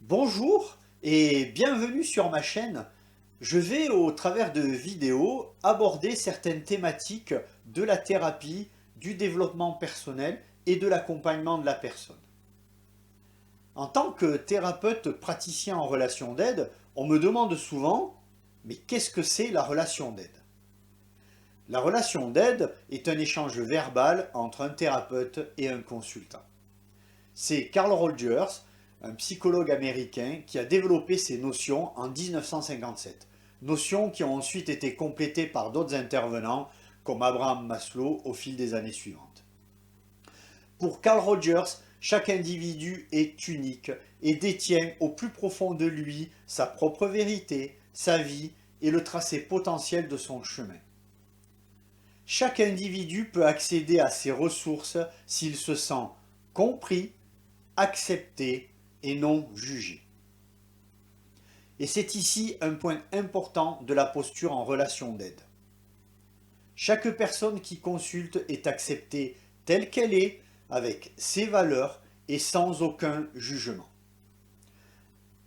Bonjour et bienvenue sur ma chaîne. Je vais au travers de vidéos aborder certaines thématiques de la thérapie, du développement personnel et de l'accompagnement de la personne. En tant que thérapeute praticien en relation d'aide, on me demande souvent, mais qu'est-ce que c'est la relation d'aide? La relation d'aide est un échange verbal entre un thérapeute et un consultant. C'est Carl Rogers, un psychologue américain, qui a développé ces notions en 1957. Notions qui ont ensuite été complétées par d'autres intervenants, comme Abraham Maslow, au fil des années suivantes. Pour Carl Rogers, chaque individu est unique et détient au plus profond de lui sa propre vérité, sa vie et le tracé potentiel de son chemin. Chaque individu peut accéder à ses ressources s'il se sent compris, accepté et non jugé. Et c'est ici un point important de la posture en relation d'aide. Chaque personne qui consulte est acceptée telle qu'elle est, avec ses valeurs et sans aucun jugement.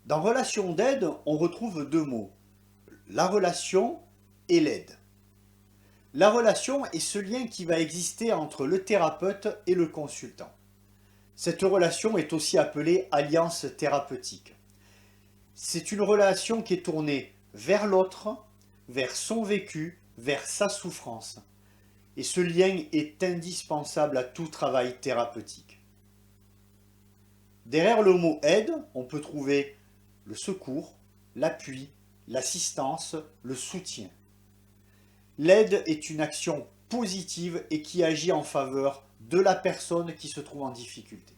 Dans relation d'aide, on retrouve deux mots, la relation et l'aide. La relation est ce lien qui va exister entre le thérapeute et le consultant. Cette relation est aussi appelée alliance thérapeutique. C'est une relation qui est tournée vers l'autre, vers son vécu, vers sa souffrance. Et ce lien est indispensable à tout travail thérapeutique. Derrière le mot aide, on peut trouver le secours, l'appui, l'assistance, le soutien. L'aide est une action positive et qui agit en faveur de la personne qui se trouve en difficulté.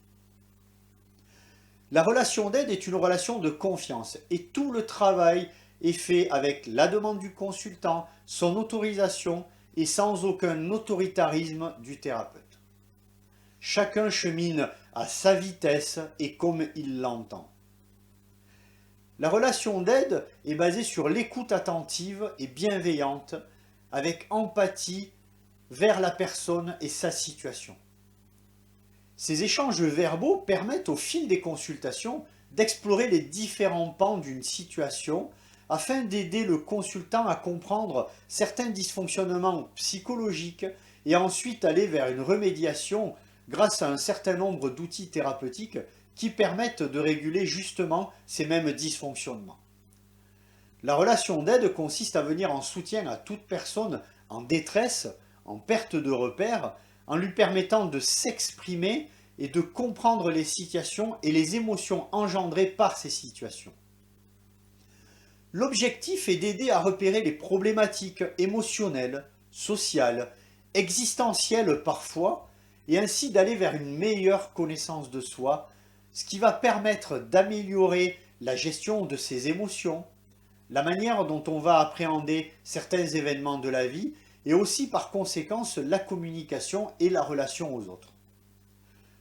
La relation d'aide est une relation de confiance et tout le travail est fait avec la demande du consultant, son autorisation et sans aucun autoritarisme du thérapeute. Chacun chemine à sa vitesse et comme il l'entend. La relation d'aide est basée sur l'écoute attentive et bienveillante avec empathie vers la personne et sa situation. Ces échanges verbaux permettent au fil des consultations d'explorer les différents pans d'une situation afin d'aider le consultant à comprendre certains dysfonctionnements psychologiques et ensuite aller vers une remédiation grâce à un certain nombre d'outils thérapeutiques qui permettent de réguler justement ces mêmes dysfonctionnements. La relation d'aide consiste à venir en soutien à toute personne en détresse, en perte de repères, en lui permettant de s'exprimer et de comprendre les situations et les émotions engendrées par ces situations. L'objectif est d'aider à repérer les problématiques émotionnelles, sociales, existentielles parfois, et ainsi d'aller vers une meilleure connaissance de soi, ce qui va permettre d'améliorer la gestion de ses émotions, la manière dont on va appréhender certains événements de la vie, et aussi par conséquence la communication et la relation aux autres.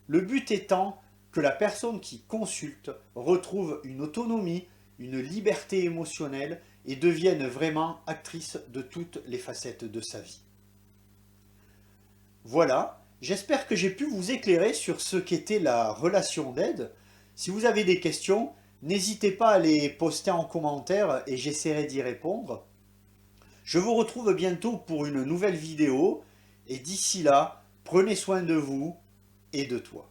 Le but étant que la personne qui consulte retrouve une autonomie, une liberté émotionnelle et devienne vraiment actrice de toutes les facettes de sa vie. Voilà, j'espère que j'ai pu vous éclairer sur ce qu'était la relation d'aide. Si vous avez des questions, n'hésitez pas à les poster en commentaire et j'essaierai d'y répondre. Je vous retrouve bientôt pour une nouvelle vidéo et d'ici là, prenez soin de vous et de toi.